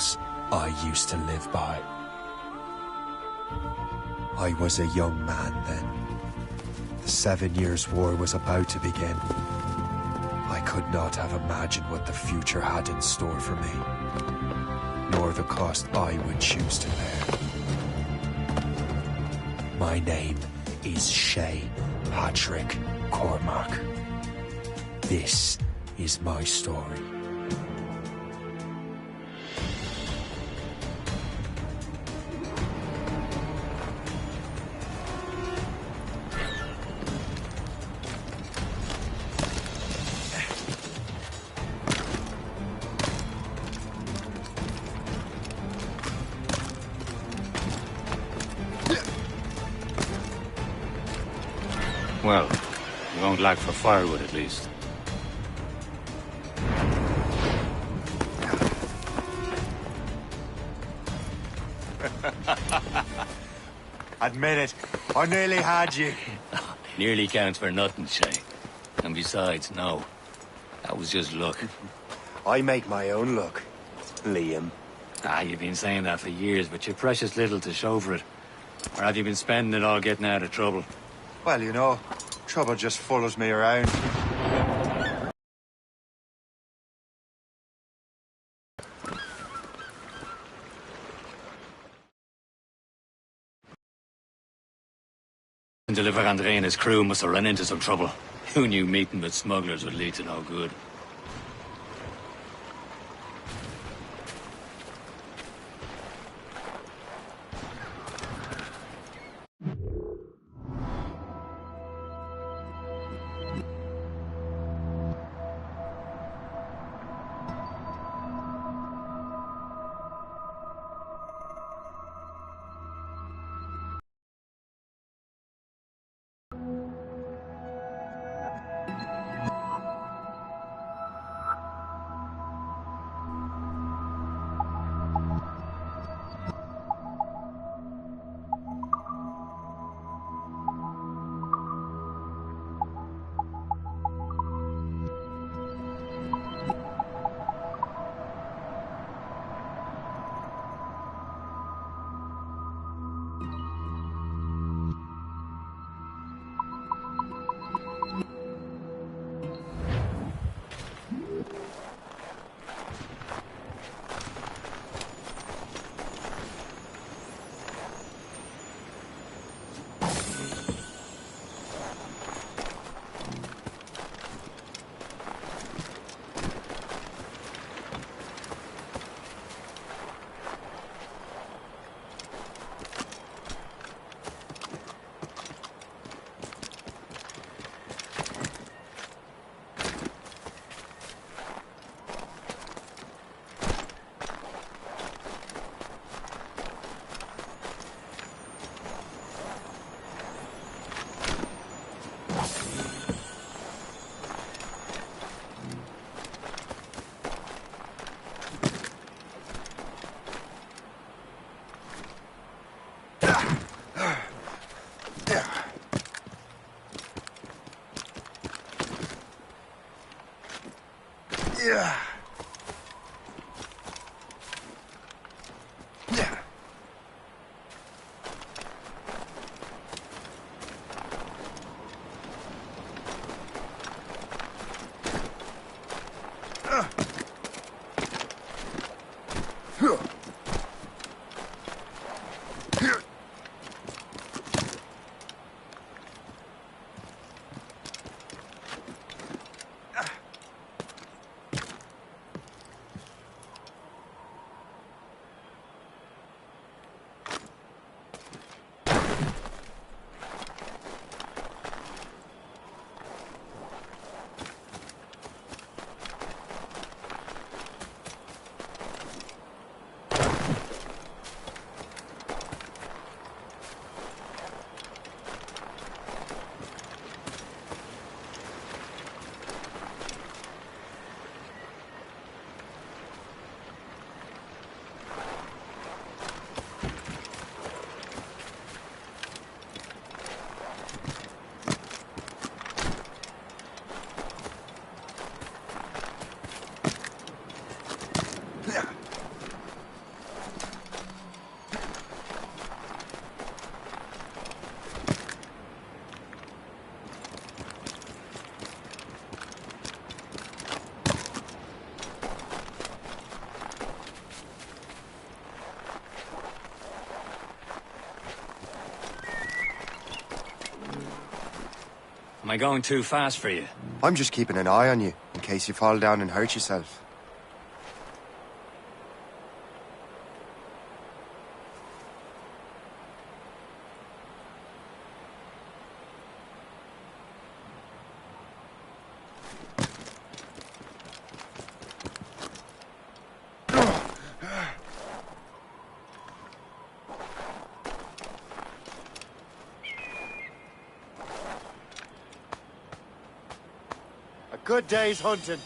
principles I used to live by. I was a young man then. The 7 Years' War was about to begin. I could not have imagined what the future had in store for me, nor the cost I would choose to bear. My name is Shay Patrick Cormac. This is my story. Well, you won't lack for firewood at least. Admit it, I nearly had you. Nearly counts for nothing, Shay. And besides, no. That was just luck. I make my own luck, Liam. You've been saying that for years, but you're precious little to show for it. Or have you been spending it all getting out of trouble? Well, you know, trouble just follows me around. Deliver Andre and his crew must have run into some trouble. Who knew meeting with smugglers would lead to no good? Yeah. Am I going too fast for you? I'm just keeping an eye on you, in case you fall down and hurt yourself. Good day's hunting.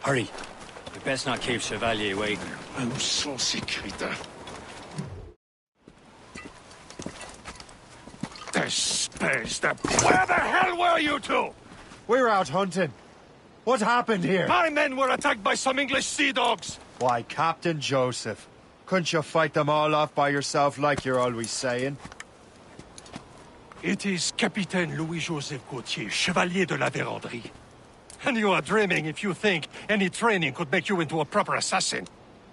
Hurry. We best not keep Chevalier waiting. Où sont ces crétins? Espèce de... Where the hell were you two? We're out hunting. What happened here? My men were attacked by some English sea dogs. Why, Captain Joseph. Couldn't you fight them all off by yourself like you're always saying? It is Capitaine Louis-Joseph Gauthier, Chevalier de la Vérendrye. And you are dreaming if you think any training could make you into a proper assassin.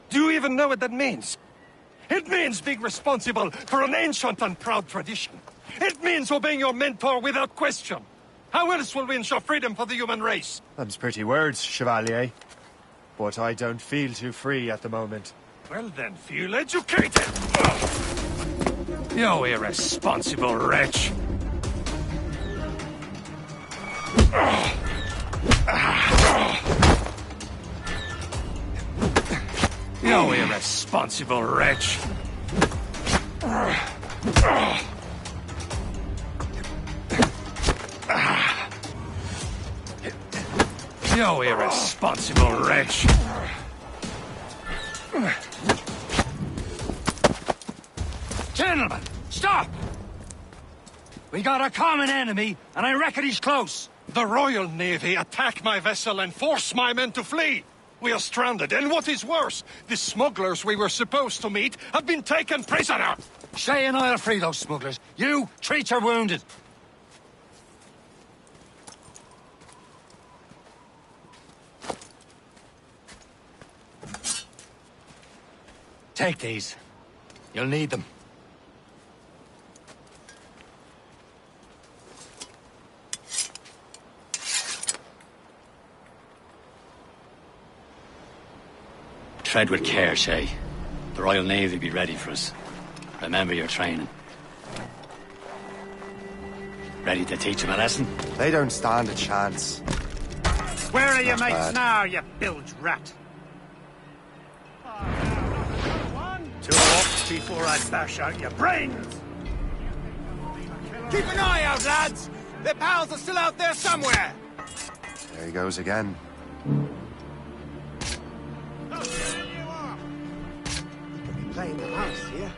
Do you even know what that means? It means being responsible for an ancient and proud tradition. It means obeying your mentor without question. How else will we ensure freedom for the human race? Them's pretty words, Chevalier. But I don't feel too free at the moment. Well then, feel educated! You irresponsible wretch! You irresponsible wretch! You irresponsible wretch! Gentlemen, stop! We got a common enemy, and I reckon he's close. The Royal Navy attack my vessel and force my men to flee. We are stranded, and what is worse, the smugglers we were supposed to meet have been taken prisoner. Shay and I'll free those smugglers. You, treat your wounded. Take these. You'll need them. Tread with care, Shay. The Royal Navy will be ready for us. Remember your training. Ready to teach them a lesson? They don't stand a chance. Where are your Not mates bad. now, you bilge rat? Talk before I bash out your brains! Keep an eye out, lads! Their pals are still out there somewhere! There he goes again. Playing the house here.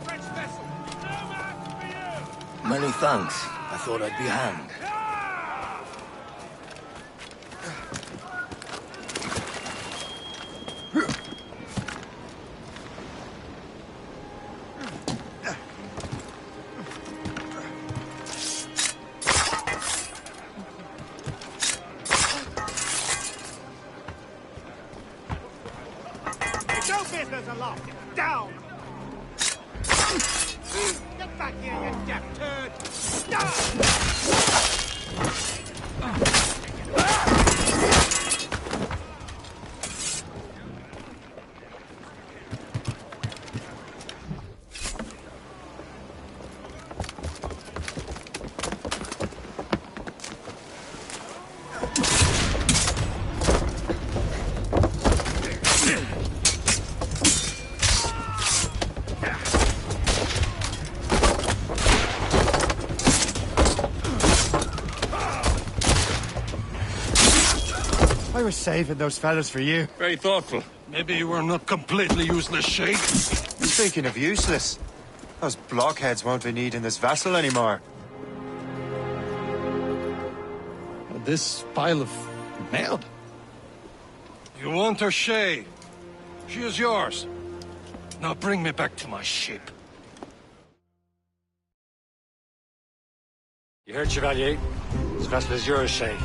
French vessel. No match for you! Many thanks. I thought I'd be hanged. It's no business aloft. Down! Get back here, you deaf turd! I was saving those fellas for you. Very thoughtful. Maybe you were not completely useless, Shay. Speaking of useless, those blockheads won't be needing this vessel anymore. This pile of mail? You want her, Shay? She is yours. Now bring me back to my ship. You heard, Chevalier? This vessel is yours, Shay.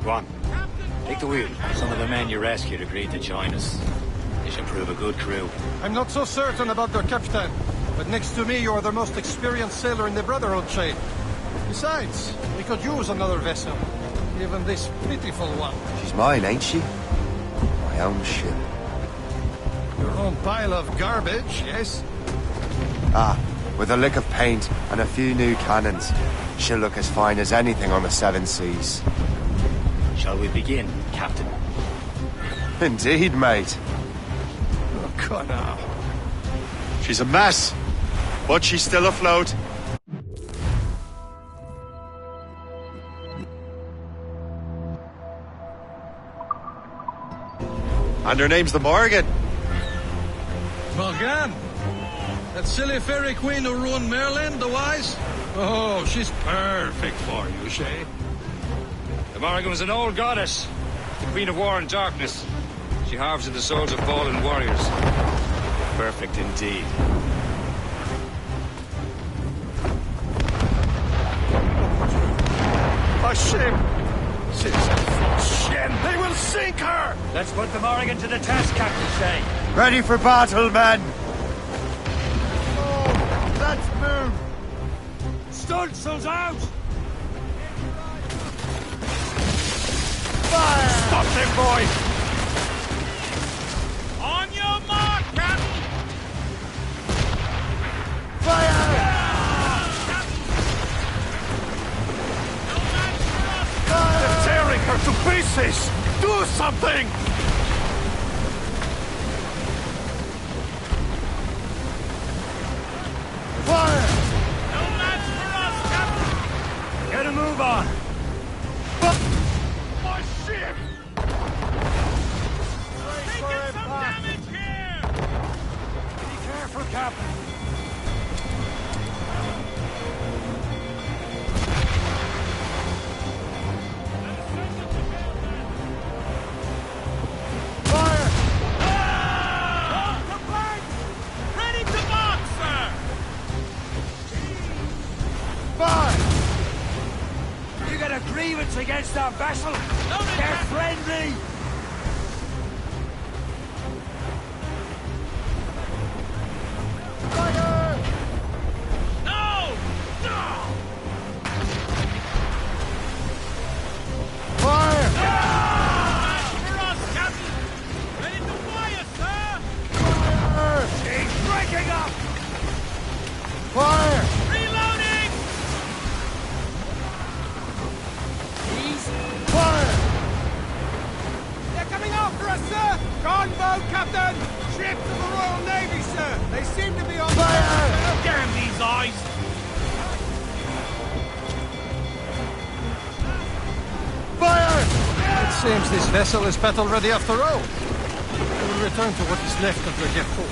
Go on. Take the wheel. Some of the men you rescued agreed to join us. They should prove a good crew. I'm not so certain about their captain, but next to me you are the most experienced sailor in the Brotherhood, Shay. Besides, we could use another vessel. Even this pitiful one. She's mine, ain't she? My own ship. Your own pile of garbage, yes? Ah, with a lick of paint and a few new cannons, she'll look as fine as anything on the seven seas. Shall we begin, Captain? Indeed, mate. Oh, God, now. She's a mess, but she's still afloat. And her name's the Morgan. Morgan? That silly fairy queen who ruined Merlin, the wise? Oh, she's perfect for you, Shay. The Morrigan was an old goddess, the queen of war and darkness. She harvested the souls of fallen warriors. Perfect indeed. A ship! She's a ship! They will sink her! Let's put the Morrigan to the test, Captain Shay. Ready for battle, men! Oh, let's move! Stunsails out! Fire! Stop them, boy! On your mark, Captain! Fire! They're tearing her to pieces! Do something! Fire! No match for us, Captain! Get a move on! My ship! Taking some damage here! Be careful, Captain. Fire! Off the plank! Ready to march, sir! Fire! You got a grievance against our vessel? Loaded, They're Captain! friendly! Fire! No! No! Fire! Match for us, Captain! Ready to fire, sir! Fire! She's breaking up! Fire! Reloading! Fire! They're coming after us, sir! Gunboat, Captain! Ships of the Royal Navy, sir! They seem to be on Fire! Damn these eyes! Fire! It seems this vessel is battle ready after all. We will return to what is left of the depot.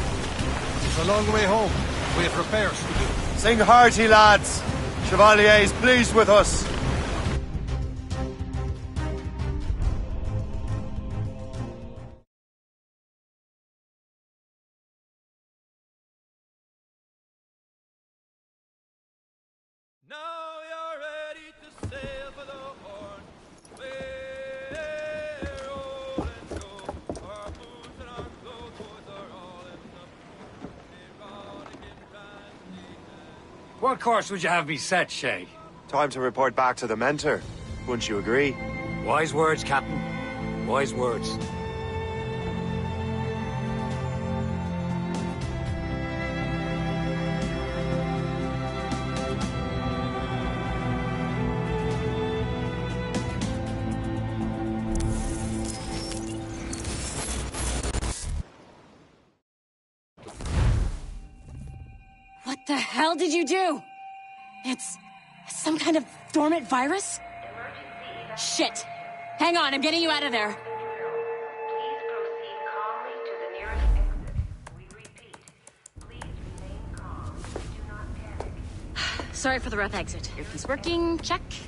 It's a long way home. We have repairs to do. Sing hearty, lads. Chevalier is pleased with us. Now you're ready to sail for the Horn. We're old and go. Our boots and our clothes are all in the erotic and What course would you have me set, Shay? Time to report back to the mentor. Wouldn't you agree? Wise words, Captain. Wise words. What the hell did you do? It's some kind of dormant virus? Shit. Hang on, I'm getting you out of there. Please proceed calmly to the nearest exit. We repeat, please remain calm. Do not panic. Sorry for the rough exit. Earpiece working, check. This is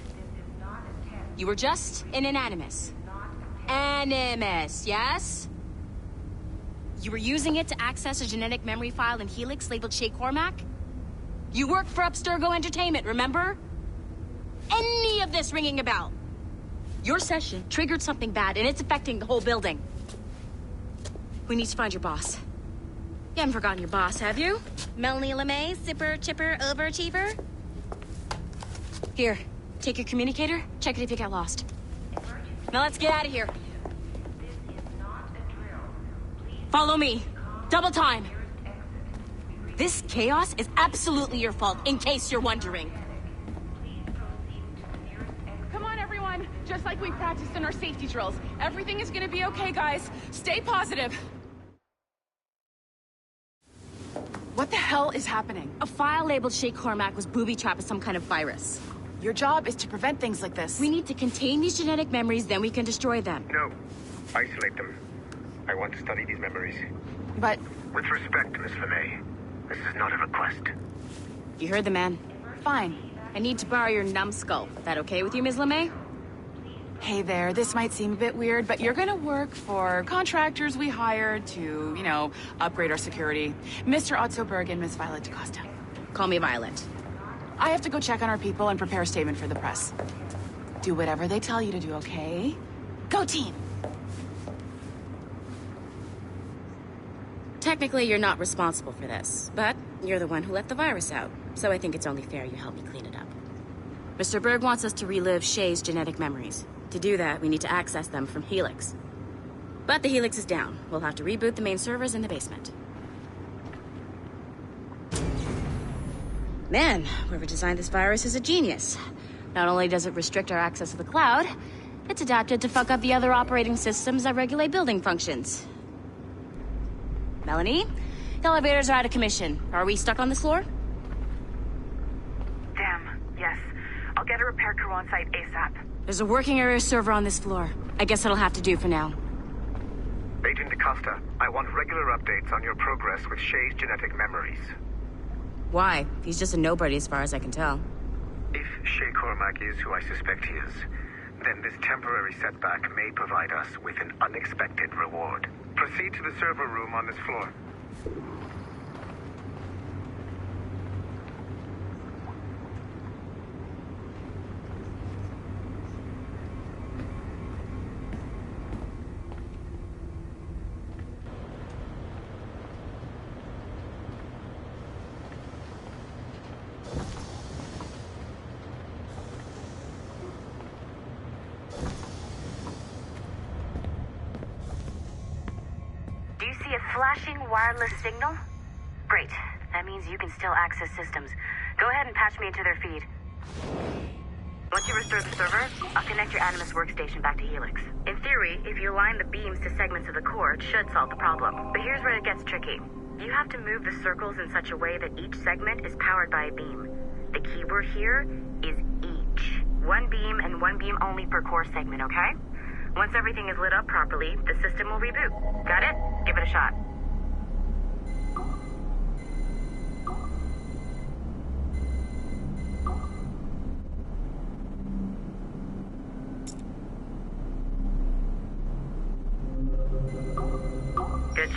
not a test. You were just in an animus. Animus, yes? You were using it to access a genetic memory file in Helix labeled Shay Cormac? You worked for Abstergo Entertainment, remember? Any of this ringing a bell? Your session triggered something bad, and it's affecting the whole building. We need to find your boss. You haven't forgotten your boss, have you? Melanie LeMay, zipper, chipper, overachiever? Here, take your communicator, check it if you get lost. Now let's get out of here. This is not a drill. Please Follow me. Double time. This chaos is absolutely your fault, in case you're wondering. Come on, everyone. Just like we practiced in our safety drills. Everything is gonna be okay, guys. Stay positive. What the hell is happening? A file labeled Shay Cormac was booby-trapped with some kind of virus. Your job is to prevent things like this. We need to contain these genetic memories, then we can destroy them. No. Isolate them. I want to study these memories. But... With respect, Miss LeMay, this is not a request. You heard the man. Fine. I need to borrow your numbskull. That okay with you, Ms. LeMay? Hey there, this might seem a bit weird, but you're gonna work for contractors we hired to, you know, upgrade our security. Mr. Otzoberg and Miss Violet DaCosta. Call me Violet. I have to go check on our people and prepare a statement for the press. Do whatever they tell you to do, okay? Go team! Technically, you're not responsible for this, but you're the one who let the virus out, so I think it's only fair you help me clean it up. Mr. Berg wants us to relive Shay's genetic memories. To do that, we need to access them from Helix. But the Helix is down. We'll have to reboot the main servers in the basement. Man, whoever designed this virus is a genius. Not only does it restrict our access to the cloud, it's adapted to fuck up the other operating systems that regulate building functions. Melanie, the elevators are out of commission. Are we stuck on this floor? Damn, yes. I'll get a repair crew on site ASAP. There's a working area server on this floor. I guess that'll have to do for now. Agent DaCosta, I want regular updates on your progress with Shay's genetic memories. Why? He's just a nobody as far as I can tell. If Shay Cormac is who I suspect he is, then this temporary setback may provide us with an unexpected reward. Proceed to the server room on this floor. Flashing wireless signal? Great. That means you can still access systems. Go ahead and patch me into their feed. Once you restore the server, I'll connect your Animus workstation back to Helix. In theory, if you align the beams to segments of the core, it should solve the problem. But here's where it gets tricky. You have to move the circles in such a way that each segment is powered by a beam. The keyword here is each. One beam and one beam only per core segment, okay? Once everything is lit up properly, the system will reboot. Got it? Give it a shot.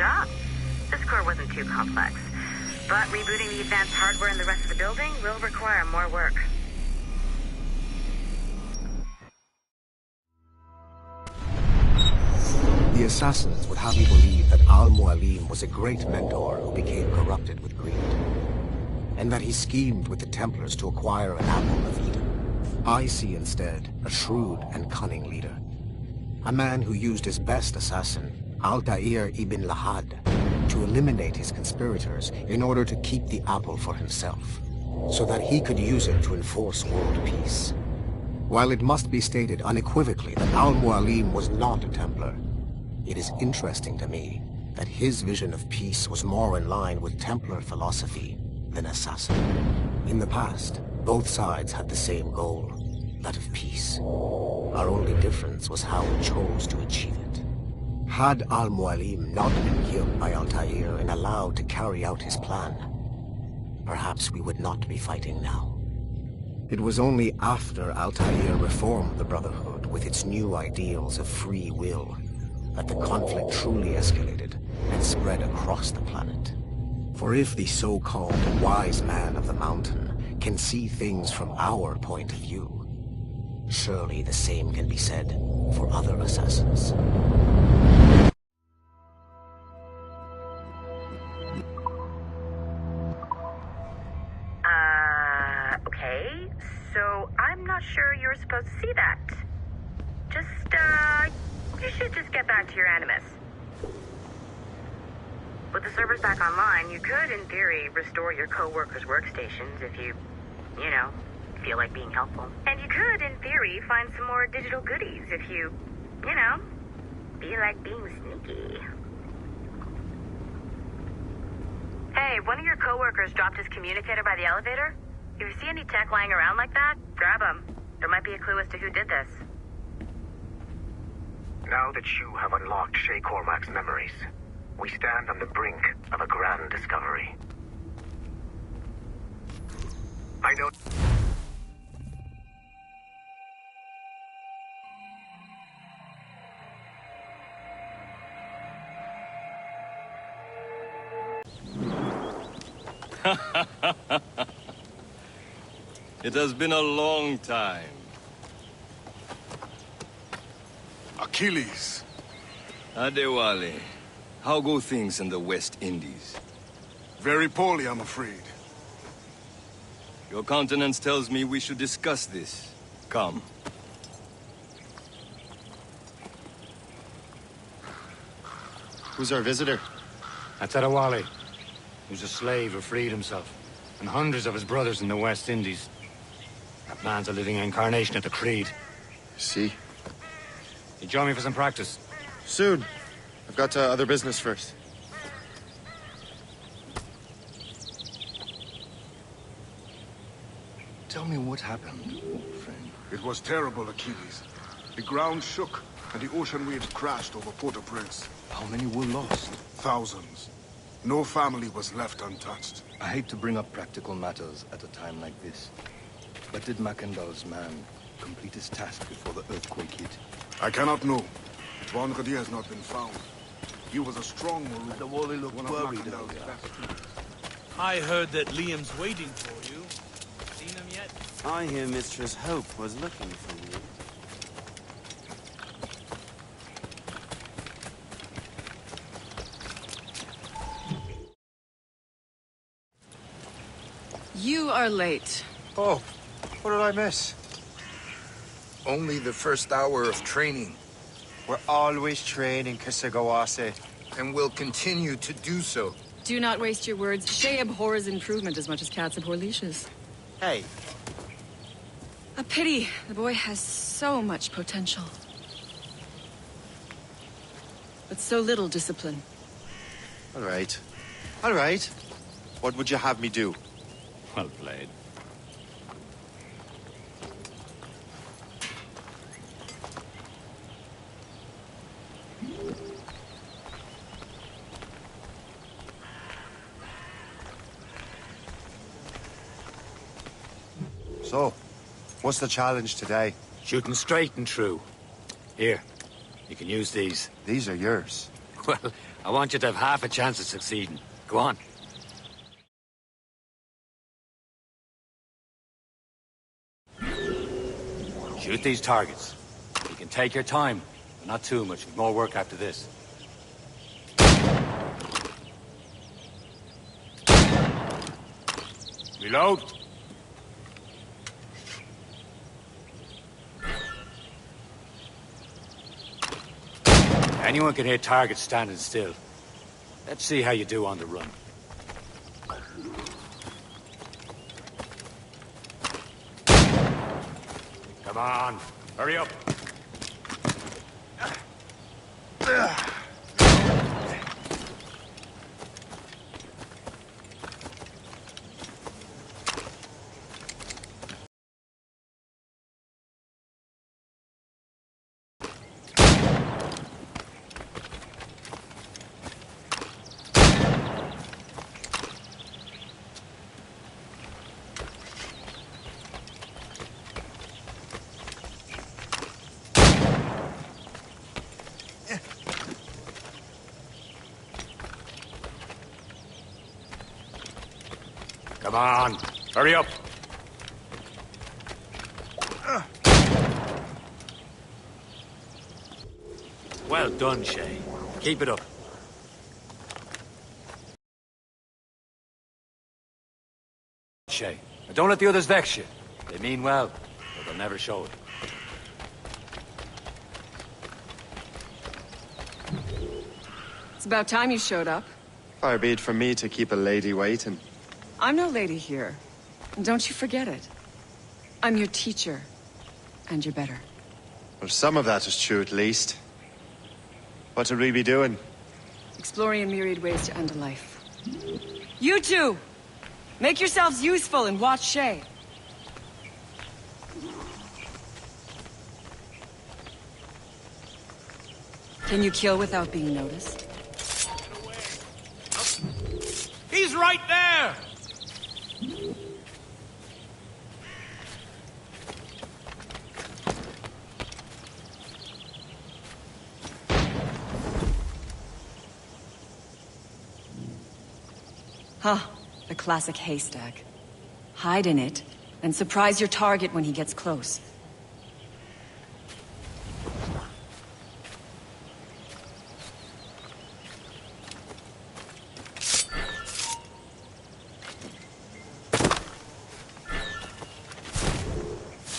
job. This core wasn't too complex. But rebooting the advanced hardware in the rest of the building will require more work. The assassins would have you believe that Al-Mualim was a great mentor who became corrupted with greed, and that he schemed with the Templars to acquire an apple of Eden. I see instead a shrewd and cunning leader, a man who used his best assassin, Altair ibn Lahad, to eliminate his conspirators in order to keep the apple for himself, so that he could use it to enforce world peace. While it must be stated unequivocally that Al-Mualim was not a Templar, it is interesting to me that his vision of peace was more in line with Templar philosophy than assassin. In the past, both sides had the same goal, that of peace. Our only difference was how we chose to achieve it. Had Al-Mualim not been killed by Altair and allowed to carry out his plan, perhaps we would not be fighting now. It was only after Altair reformed the Brotherhood with its new ideals of free will that the conflict truly escalated and spread across the planet. For if the so-called wise man of the mountain can see things from our point of view, surely the same can be said for other assassins. Okay, so I'm not sure you were supposed to see that. You should just get back to your Animus. With the servers back online, you could, in theory, restore your co-workers' workstations if you feel like being helpful. And you could, in theory, find some more digital goodies if you feel like being sneaky. Hey, one of your co-workers dropped his communicator by the elevator. If you see any tech lying around like that, grab them. There might be a clue as to who did this. Now that you have unlocked Shay Cormac's memories, we stand on the brink of a grand discovery. I know... It has been a long time. Achilles. Adewale, how go things in the West Indies? Very poorly, I'm afraid. Your countenance tells me we should discuss this. Come. Who's our visitor? That's Adewale, who's a slave who freed himself, and hundreds of his brothers in the West Indies. That man's a living incarnation of the Creed. See? You join me for some practice? Soon. I've got other business first. Tell me what happened, old friend. It was terrible, Achilles. The ground shook, and the ocean waves crashed over Port-au-Prince. How many were lost? Thousands. No family was left untouched. I hate to bring up practical matters at a time like this. But did Mackandal's man complete his task before the earthquake hit? I cannot know. Bonradier has not been found. He was a strong warrior. The Wally looked worried earlier. I heard that Liam's waiting for you. Seen him yet? I hear Mistress Hope was looking for you. You are late. Oh, what did I miss? Only the first hour of training. We're always training, Kisagawase. And will continue to do so. Do not waste your words. Shay abhors improvement as much as cats abhor leashes. Hey. A pity. The boy has so much potential. But so little discipline. All right. All right. What would you have me do? Well played. So, what's the challenge today? Shooting straight and true. Here, you can use these. These are yours. Well, I want you to have half a chance of succeeding. Go on. Shoot these targets. You can take your time, but not too much. We've more work after this. Reload. Anyone can hit targets standing still. Let's see how you do on the run. Come on, hurry up. Come on, hurry up. Well done, Shay. Keep it up. Shay, but don't let the others vex you. They mean well, but they'll never show it. It's about time you showed up. Far be it from me to keep a lady waiting. I'm no lady here. And don't you forget it. I'm your teacher. And you're better. Well, some of that is true at least. What would we be doing? Exploring a myriad ways to end a life. You two! Make yourselves useful and watch Shay. Can you kill without being noticed? He's right there! Huh. The classic haystack. Hide in it, and surprise your target when he gets close.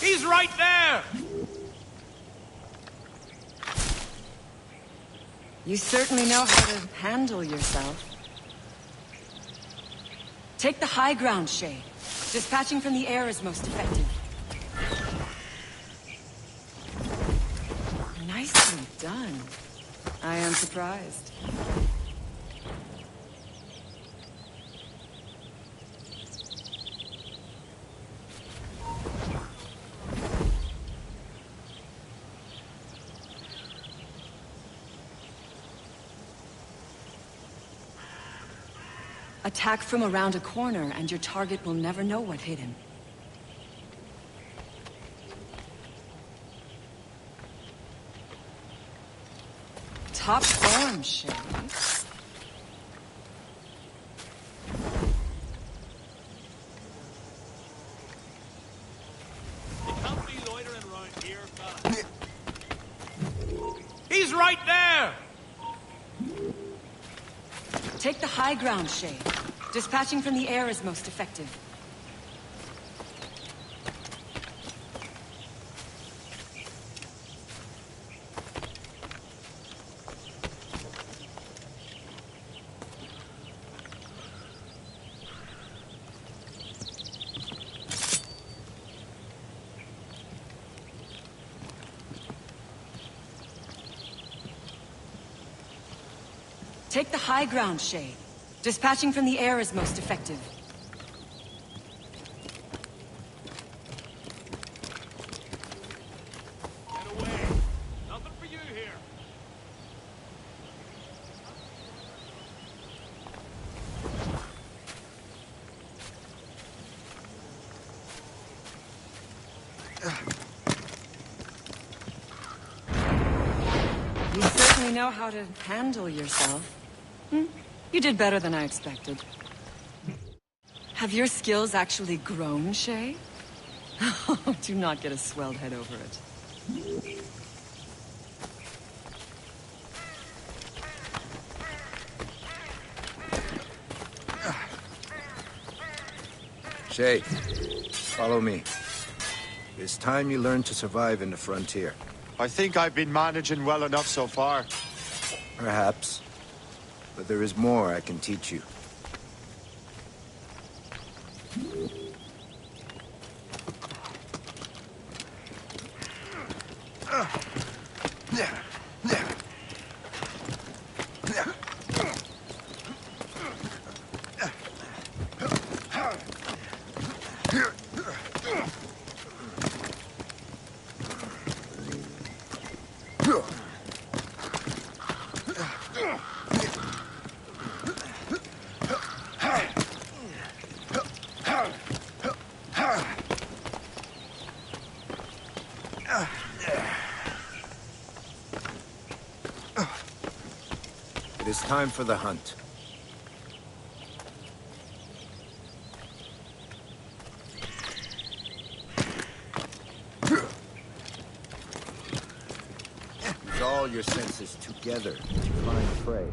He's right there! You certainly know how to handle yourself. Take the high ground, Shay. Dispatching from the air is most effective. Nicely done. I am surprised. Attack from around a corner, and your target will never know what hit him. Top form, Shay. You can't be loitering around here, fella. He's right there! Take the high ground, Shay. Dispatching from the air is most effective. Take the high ground, Shay. Dispatching from the air is most effective. Get away. Nothing for you here. You certainly know how to handle yourself. You did better than I expected. Have your skills actually grown, Shay? Do not get a swelled head over it. Shay, follow me. It's time you learn to survive in the frontier. I think I've been managing well enough so far. Perhaps. But there is more I can teach you. It is time for the hunt. Use all your senses together to find prey.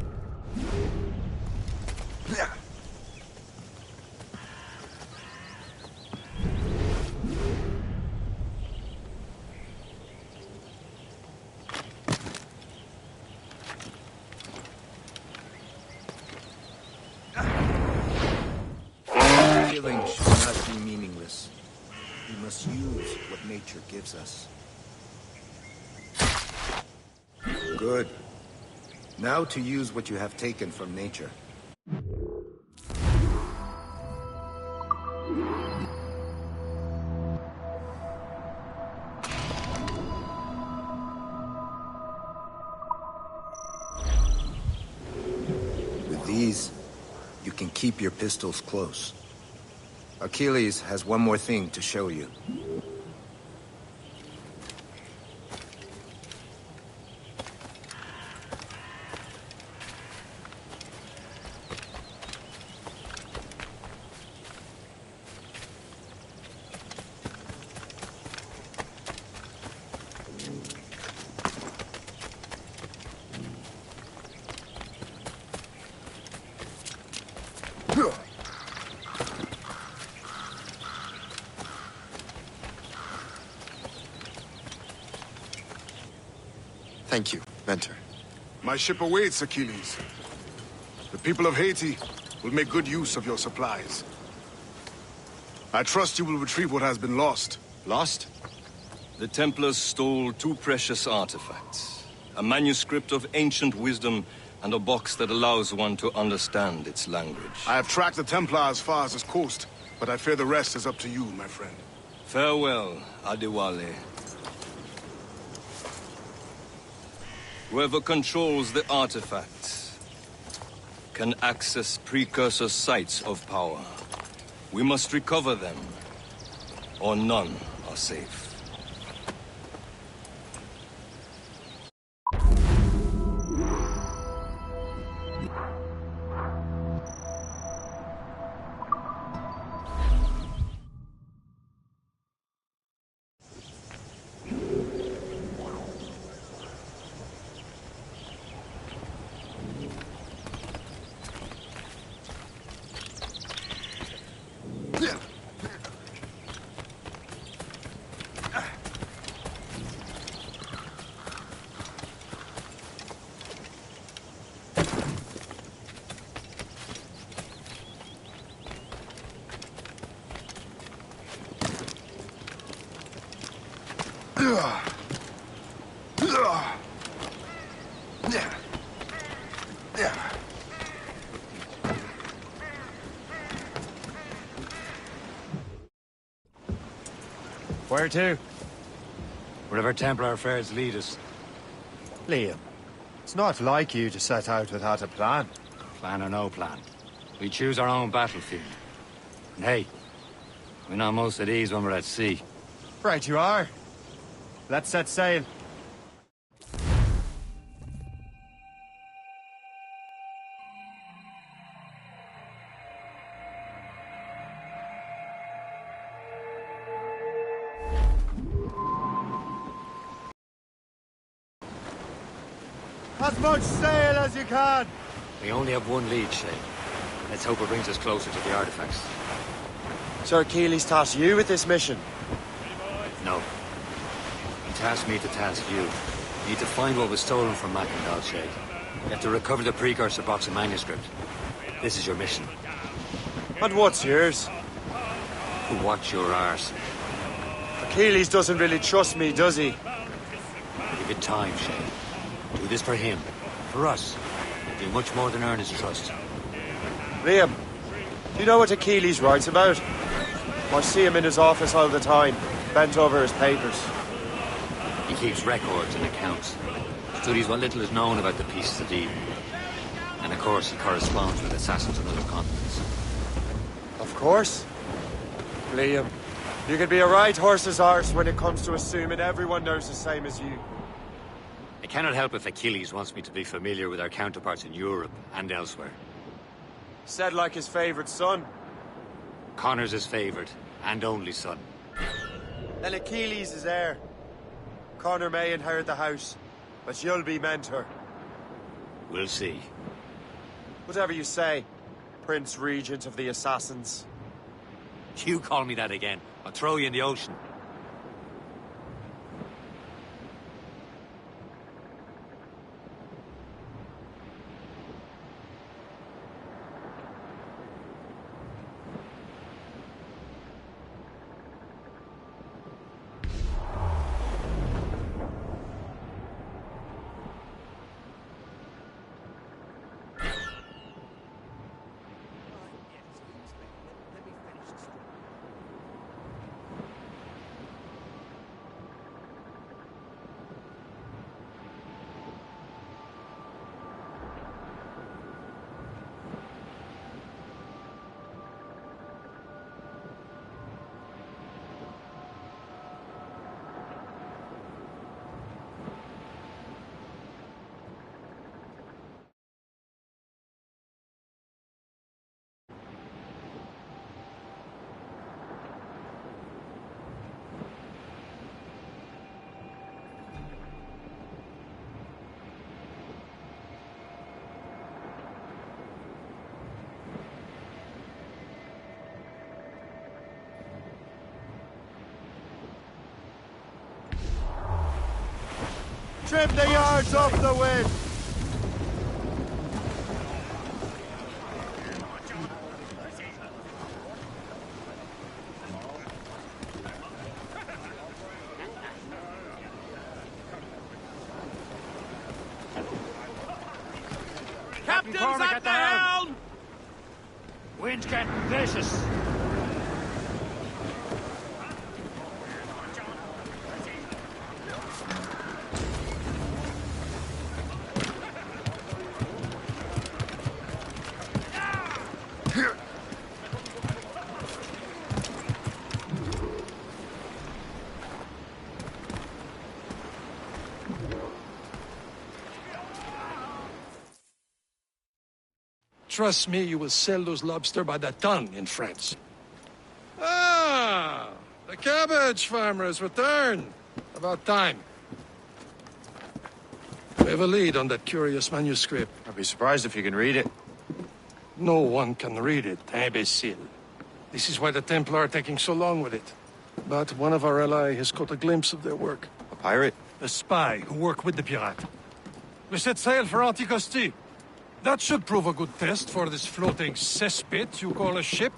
Killing should not be meaningless. We must use what nature gives us. Good. Now to use what you have taken from nature. With these, you can keep your pistols close. Achilles has one more thing to show you. Thank you, Mentor. My ship awaits, Achilles. The people of Haiti will make good use of your supplies. I trust you will retrieve what has been lost. Lost? The Templars stole 2 precious artifacts. A manuscript of ancient wisdom and a box that allows one to understand its language. I have tracked the Templar as far as this coast, but I fear the rest is up to you, my friend. Farewell, Adewale. Whoever controls the artifacts can access precursor sites of power. We must recover them, or none are safe. Where to? Wherever Templar affairs lead us. Liam, it's not like you to set out without a plan. Plan or no plan. We choose our own battlefield. And hey, we're not most at ease when we're at sea. Right you are. Let's set sail. As much sail as you can! We only have one lead, Shay. Let's hope it brings us closer to the artifacts. Sir Keely's tasked you with this mission? No. He tasked me to task you. You need to find what was stolen from Mackendal, Shay. You have to recover the precursor box of manuscript. This is your mission. And what's yours? To watch your arse. Achilles doesn't really trust me, does he? Give it time, Shay. Do this for him. For us. Do much more than earn his trust. Liam, do you know what Achilles writes about? I see him in his office all the time, bent over his papers. He keeps records and accounts. Studies what little is known about the pieces of Eden. And of course, he corresponds with assassins on other continents. Of course. Liam, you could be a right horse's arse when it comes to assuming everyone knows the same as you. I cannot help if Achilles wants me to be familiar with our counterparts in Europe and elsewhere. Said like his favourite son. Connor's his favourite, and only son. Then Achilles is heir. Connor may inherit the house, but you'll be mentor. We'll see. Whatever you say, Prince Regent of the Assassins. You call me that again, I'll throw you in the ocean. Trim the yards off the wind! Captain's at the helm! Wind's getting vicious. Trust me, you will sell those lobster by the ton in France. Ah, the cabbage farmer has returned. About time. We have a lead on that curious manuscript. I'd be surprised if you can read it. No one can read it, imbecile. This is why the Templar are taking so long with it. But one of our allies has caught a glimpse of their work. A pirate? A spy who worked with the pirate. We set sail for Anticosti. That should prove a good test for this floating cesspit you call a ship.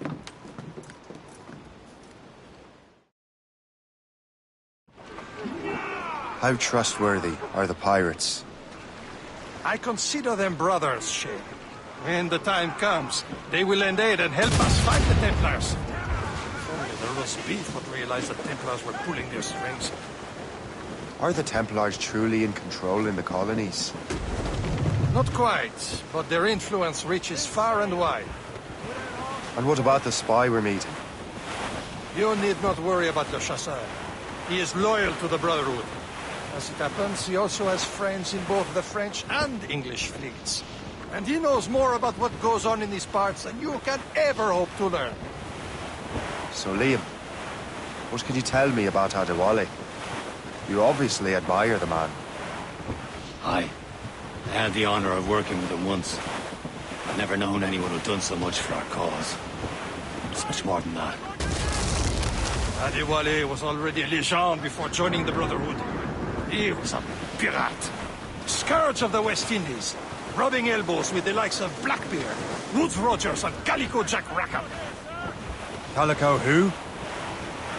How trustworthy are the pirates? I consider them brothers, Shay. When the time comes, they will lend aid and help us fight the Templars. If only the roast beef would realize the Templars were pulling their strings. Are the Templars truly in control in the colonies? Not quite, but their influence reaches far and wide. And what about the spy we're meeting? You need not worry about Le Chasseur. He is loyal to the Brotherhood. As it happens, he also has friends in both the French and English fleets. And he knows more about what goes on in these parts than you can ever hope to learn. So, Liam, what can you tell me about Adewale? You obviously admire the man. Aye. I had the honor of working with him once. I've never known anyone who'd done so much for our cause. It's much more than that. Adewale was already a legend before joining the Brotherhood. He was a pirate. Scourge of the West Indies. Rubbing elbows with the likes of Blackbeard, Woods Rogers, and Calico Jack Rackham. Calico who?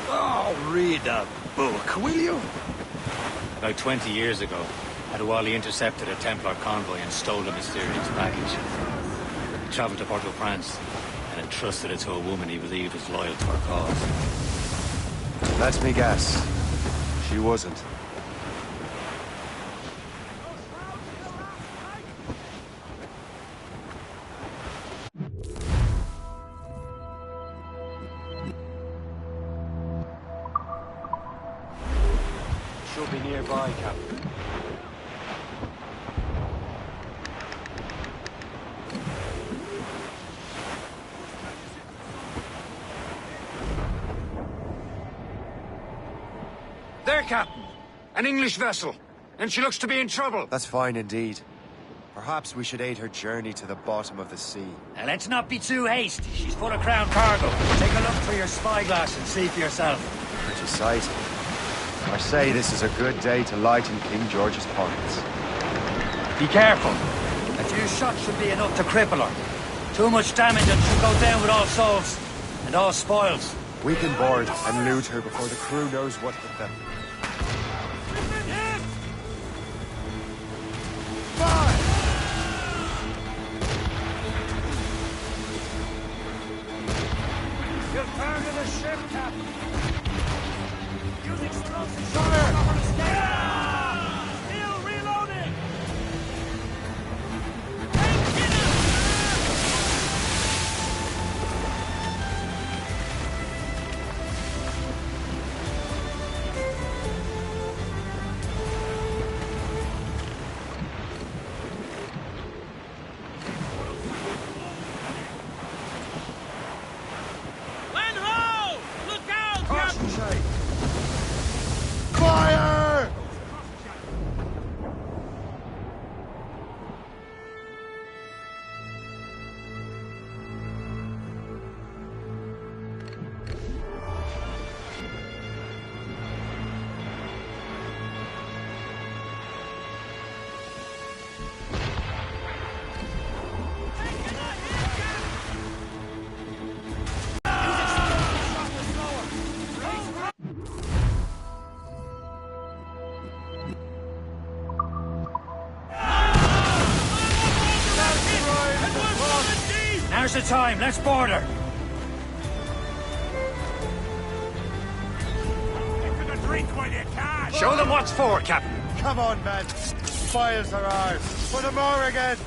Oh, read a book, will you? About 20 years ago, Adewale intercepted a Templar convoy and stole a mysterious package. He traveled to Port-au-Prince and entrusted it to a woman he believed was loyal to our cause. Let me guess. She wasn't. She'll be nearby, Captain. There, Captain. An English vessel. And she looks to be in trouble. That's fine indeed. Perhaps we should aid her journey to the bottom of the sea. Now, let's not be too hasty. She's full of crown cargo. Take a look through your spyglass and see for yourself. Pretty sight. I say this is a good day to lighten King George's pockets. Be careful. A few shots should be enough to cripple her. Too much damage and she'll go down with all souls and all spoils. We can board and loot her before the crew knows what hit them. You'll turn to the ship, Captain. Use explosives. Fire! Still reloading! Land ho! Look out, Captain! Fire! Now's the time. Let's board her. Drink while you can. Show them what's for, Captain. Come on, men. Spoils are ours. For the more again.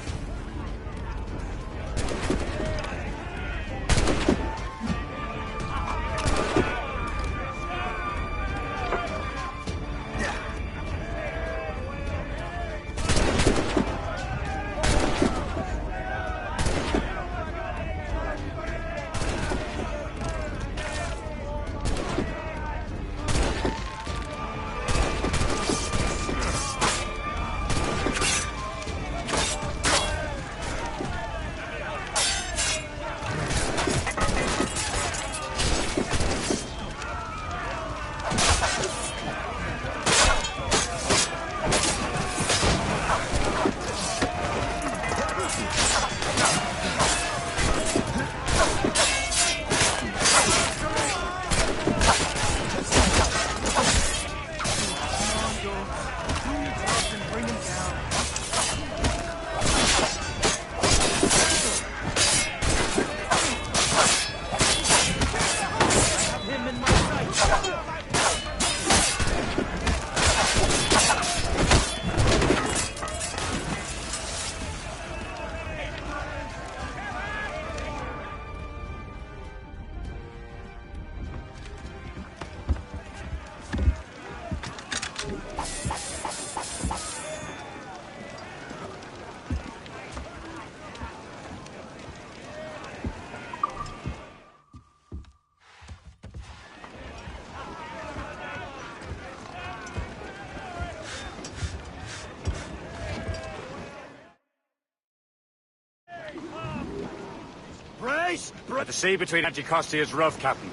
But the sea between Anticosti is rough, Captain.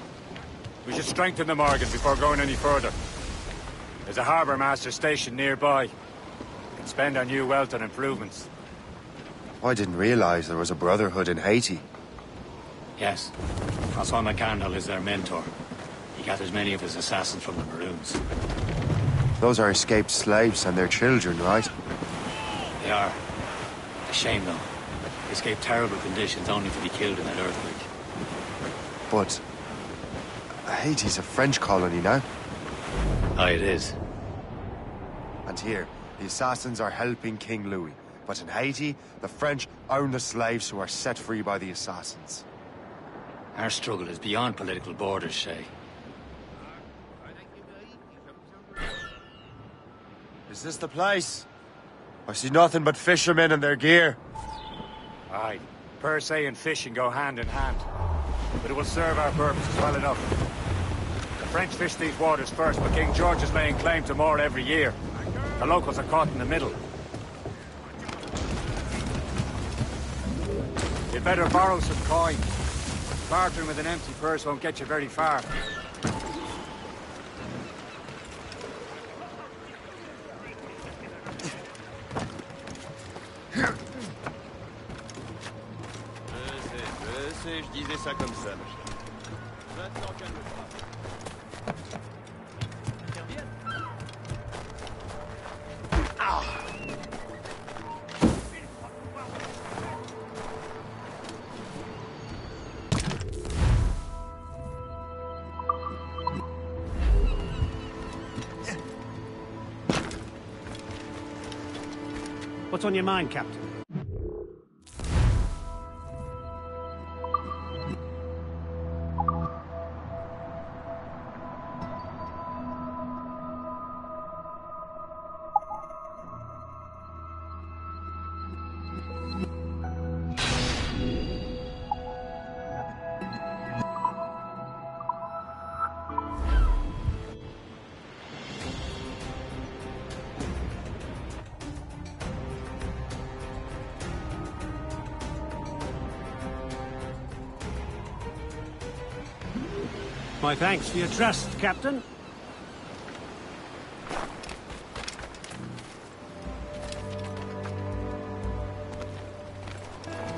We should strengthen the Morgan before going any further. There's a harbour master stationed nearby. We can spend our new wealth on improvements. I didn't realize there was a brotherhood in Haiti. Yes. Francois McCandle is their mentor. He gathers many of his assassins from the Maroons. Those are escaped slaves and their children, right? They are. A shame, though. They escaped terrible conditions only to be killed in that earthquake. But Haiti's a French colony now. Aye, it is. And here, the assassins are helping King Louis. But in Haiti, the French own the slaves who are set free by the assassins. Our struggle is beyond political borders, Shay. Is this the place? I see nothing but fishermen and their gear. Aye. Per se and fishing go hand in hand. But it will serve our purposes well enough. The French fish these waters first, but King George is laying claim to more every year. The locals are caught in the middle. You'd better borrow some coin. Bartering with an empty purse won't get you very far. Je disais ça comme ça, ma chérie. Maintenant, calme-toi. What's on your mind, Captain? My thanks for your trust, Captain.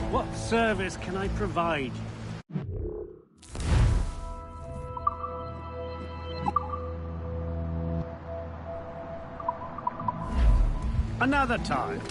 What service can I provide? Another time.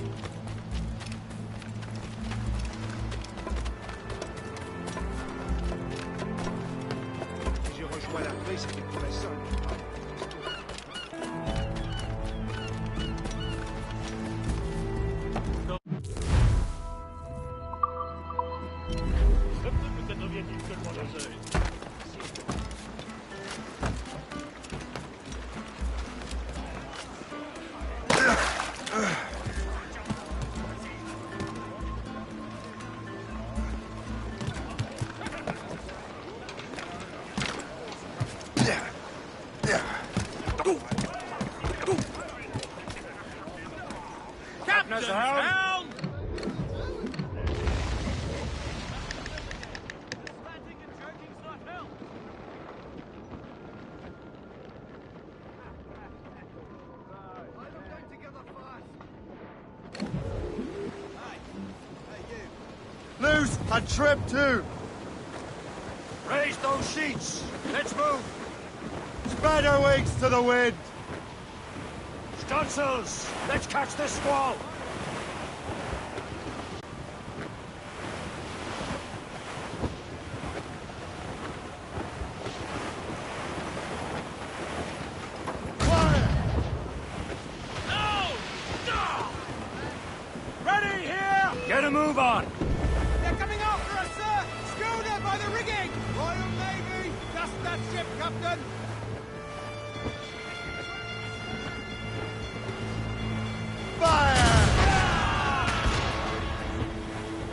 Loose and trim too. Raise those sheets. Let's move. Spread our wings to the wind. Stunsails. Let's catch this squall. Ready here! Get a move on. They're coming after us, sir! Schooner by the rigging! Royal Navy! Just that ship, Captain! Fire!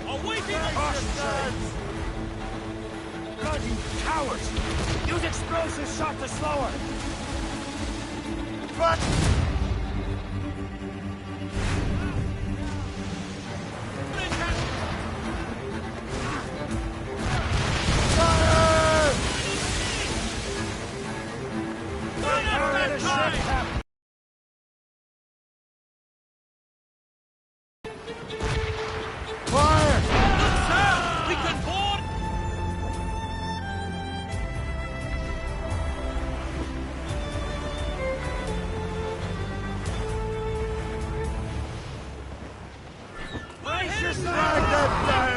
Awaiting orders! Bloody cowards! Use explosive shot to slow her! But... the ship, Captain! Fire! Look, sir! We can board! Brace yourself! Drag them down!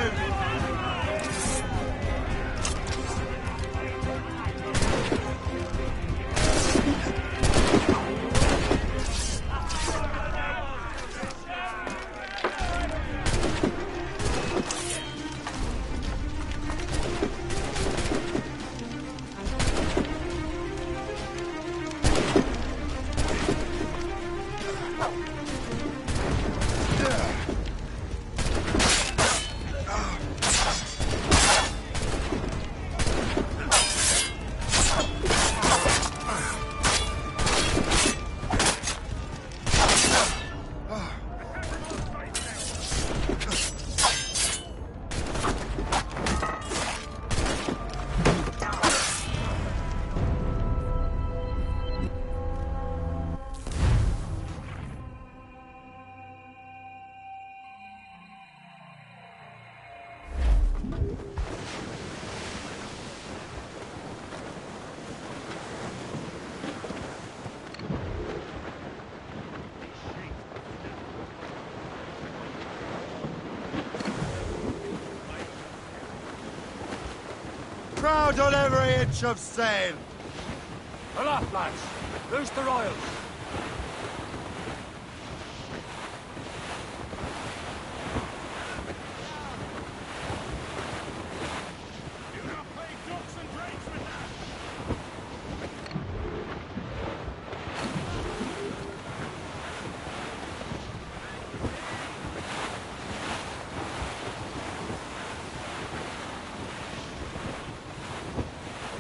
Crowd on every inch of sail! Aloft, lads! Loose the royals!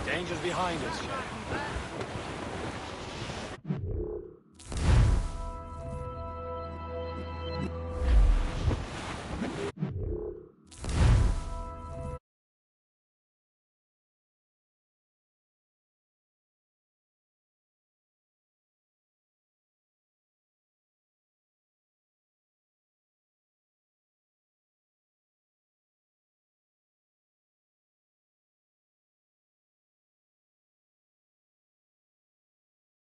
Danger's behind us, Shay.